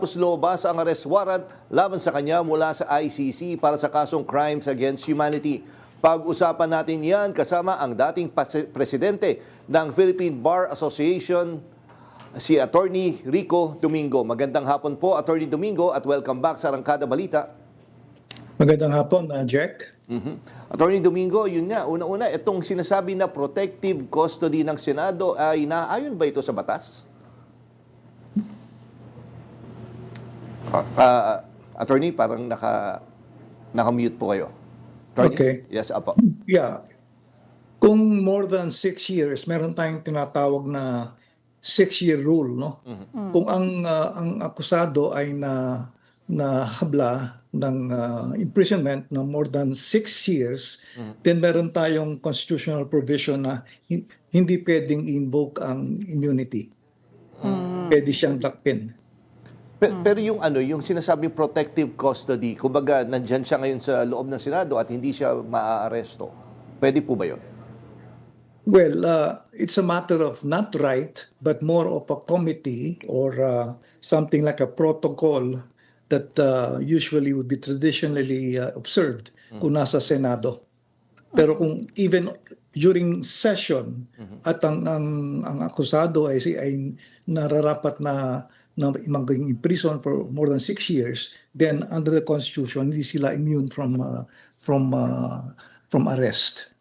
Lumabas ang arrest warrant laban sa kanya mula sa ICC para sa kasong Crimes Against Humanity. Pag-usapan natin yan kasama ang dating presidente ng Philippine Bar Association, si Attorney Rico Domingo. Magandang hapon po, Attorney Domingo, at welcome back sa Arangkada Balita. Magandang hapon, Jack. Attorney Domingo, yun nga, una-una, itong sinasabi na protective custody ng Senado ay naayon ba ito sa batas? Attorney, parang naka-mute po kayo. Attorney? Okay. Yes, apo. Yeah. Kung more than 6 years, meron tayong tinatawag na 6-year rule, no? Kung ang akusado ay nahabla ng imprisonment na more than 6 years, then meron tayong constitutional provision na hindi pwedeng invoke ang immunity. Pwede siyang dakpin. Pero yung sinasabing protective custody, kumbaga nandyan siya ngayon sa loob ng Senado at hindi siya maaaresto. Pwede po ba yun? Well, it's a matter of not right, but more of a committee or something like a protocol that usually would be traditionally observed kung nasa Senado. Pero kung even during session at ang akusado ay nararapat na maging in prison for more than 6 years, then under the Constitution, hindi sila immune from arrest.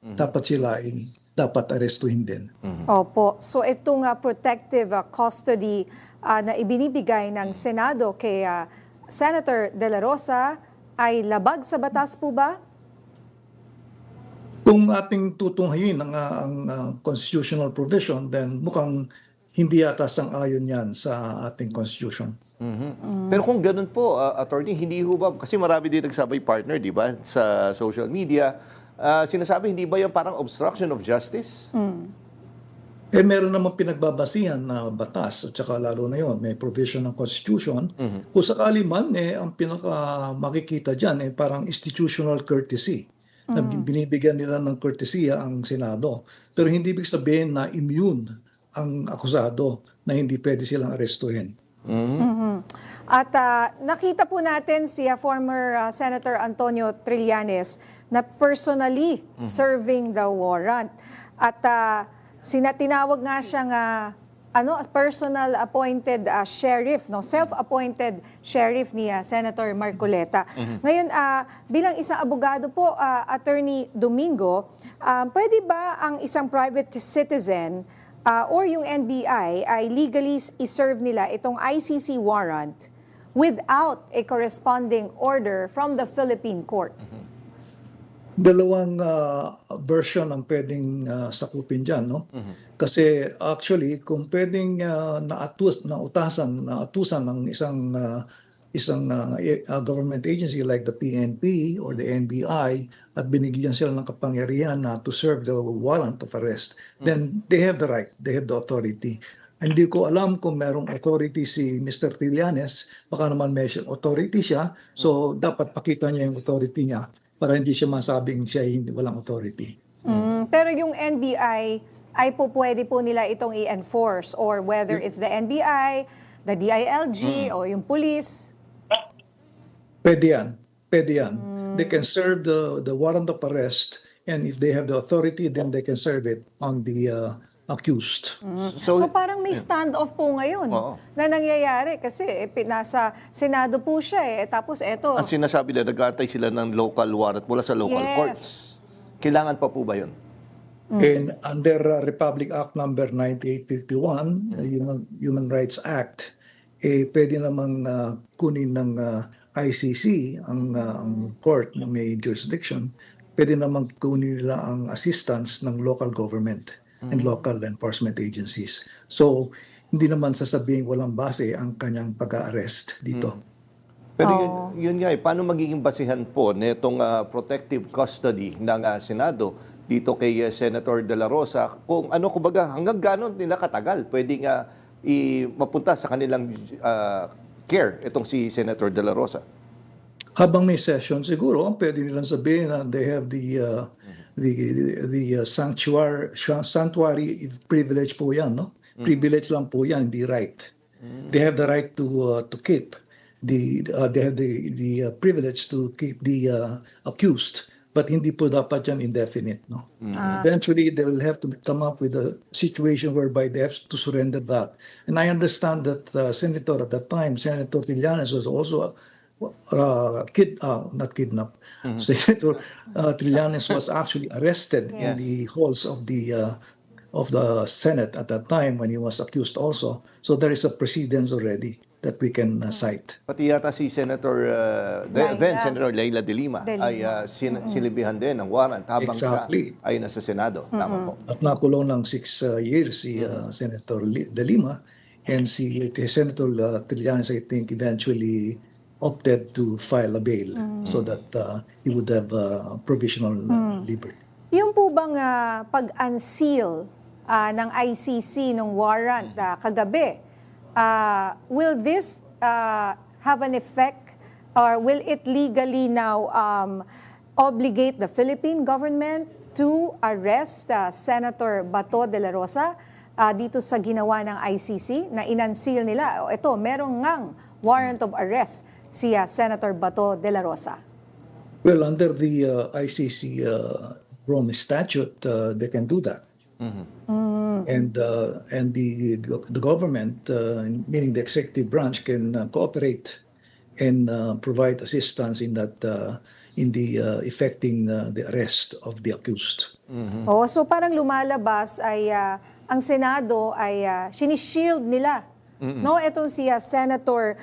Dapat arestuhin din. Opo. So itong protective custody na ibinibigay ng Senado kay Senator De La Rosa ay labag sa batas po ba? Kung ating tutunghayin ang constitutional provision, then mukhang hindi yata sang-ayon yan sa ating constitution. Pero kung ganun po, attorney, hindi ho ba, kasi marami din nagsabay partner, di ba, sa social media, sinasabi, hindi ba yan parang obstruction of justice? Meron namang pinagbabasihan na batas at saka lalo na yon may provision ng constitution. Kung sakali man, ang pinaka makikita dyan parang institutional courtesy. Na binibigyan nila ng courtesya ang Senado. Pero hindi ibig sabihin na immune ang akusado na hindi pwede silang arestuhin. At nakita po natin si former Senator Antonio Trillanes na personally serving the warrant. At tinawag nga siyang personal appointed sheriff, no, self-appointed sheriff ni Senator Marcoleta. Ngayon, bilang isang abogado po, Attorney Domingo, pwede ba ang isang private citizen or yung NBI ay legally iserve nila itong ICC warrant without a corresponding order from the Philippine court? Dalawang version ang pwedeng sakupin dyan, no? Kasi actually, kung pwedeng nautusan ng isang government agency like the PNP or the NBI at binigyan sila ng kapangyarihan to serve the warrant of arrest, then they have the right, they have the authority. Hindi ko alam kung merong authority si Mr. Trillanes, baka naman may authority siya, so dapat pakita niya yung authority niya para hindi siya masabing siya hindi walang authority. Pero yung NBI ay pwede po nila itong i-enforce or whether it's the NBI, the DILG, o yung police. Pwede yan. Pwede yan. They can serve the warrant of arrest, and if they have the authority, then they can serve it on the accused. So parang may standoff po ngayon na nangyayari kasi nasa Senado po siya tapos eto. Ang sinasabi na nag-aantay sila ng local warrant mula sa local courts. Kailangan pa po ba yun? And under Republic Act number 9851, Human Rights Act, pwede namang kunin ng ICC ang court na may jurisdiction, pwede namang kunin nila ang assistance ng local government and local enforcement agencies. So, hindi naman sasabihin walang base ang kanyang pag-arrest dito. Pero yun nga, paano magiging basihan po netong protective custody ng Senado dito kay Senator De La Rosa? Kung kumbaga, hanggang gano'n nila katagal pwedeng mapunta sa kanilang care itong si Senator De La Rosa? Habang may session, siguro, pwede nilang sabihin na they have the sanctuary privilege po yan, no? Privilege lang po yan, hindi right. They have the right to keep they have the privilege to keep the accused, but hindi po dapat yan indefinite, no? Eventually, they will have to come up with a situation whereby they have to surrender that. And I understand that Senator at that time, Senator Trillanes was also not kidnapped. Senator Trillanes was actually arrested in Yes. the halls of the Senate at that time when he was accused also. So there is a precedence already that we can cite. Pati yata si Senator, then Senator Leila de Lima, De Lima. ay sinibihan din ng warrant habang Exactly. siya ay nasa Senado. Tama po. At nakulong ng 6 years si Senator De Lima, and si Senator Trillanes, I think, eventually opted to file a bail so that he would have provisional liberty. Yung po bang pag-unseal ng ICC ng warrant kagabi, will this have an effect, or will it legally now obligate the Philippine government to arrest Senator Bato de la Rosa dito sa ginawa ng ICC na inunseal nila? Ito, merong ngang warrant of arrest si Senator Bato de la Rosa. Well, under the ICC Rome Statute, they can do that. And the government, meaning the executive branch, can cooperate and provide assistance in that in the effecting the arrest of the accused. Oh, so parang lumalabas ay ang Senado ay sinishield nila. No, itong si Senator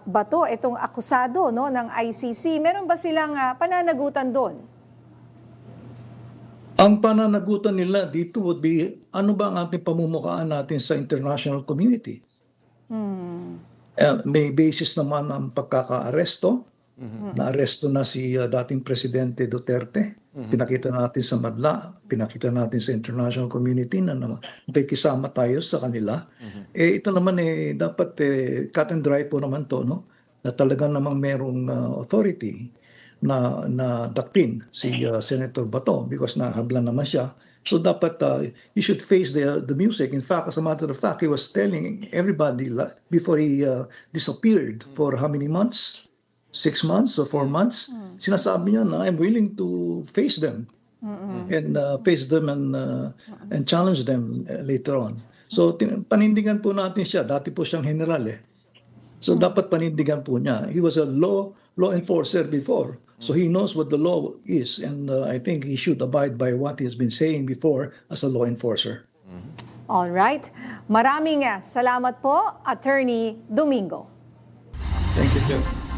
Bato, itong akusado no ng ICC. Meron ba silang pananagutan doon? Ang pananagutan nila dito would be, ano ba ang ating pamumukaan natin sa international community? May basis naman ang pagkaka-aresto. Na-aresto na si dating Presidente Duterte. Pinakita natin sa Madla, pinakita natin sa international community na nakikisama tayo sa kanila. Ito naman dapat cut and dry po naman to, no? Na talagang namang merong authority na dakpin si Senator Bato because nahablan naman siya. So dapat he should face the music. In fact, as a matter of fact, he was telling everybody before he disappeared for how many months? 6 months or 4 months? Sinasabi niya na I'm willing to face them and face them and challenge them later on. So panindigan po natin siya. Dati po siyang general So dapat panindigan po niya. He was a law enforcer before. So he knows what the law is, and I think he should abide by what he has been saying before as a law enforcer. All right. Maraming salamat po, Attorney Domingo. Thank you, Jeff.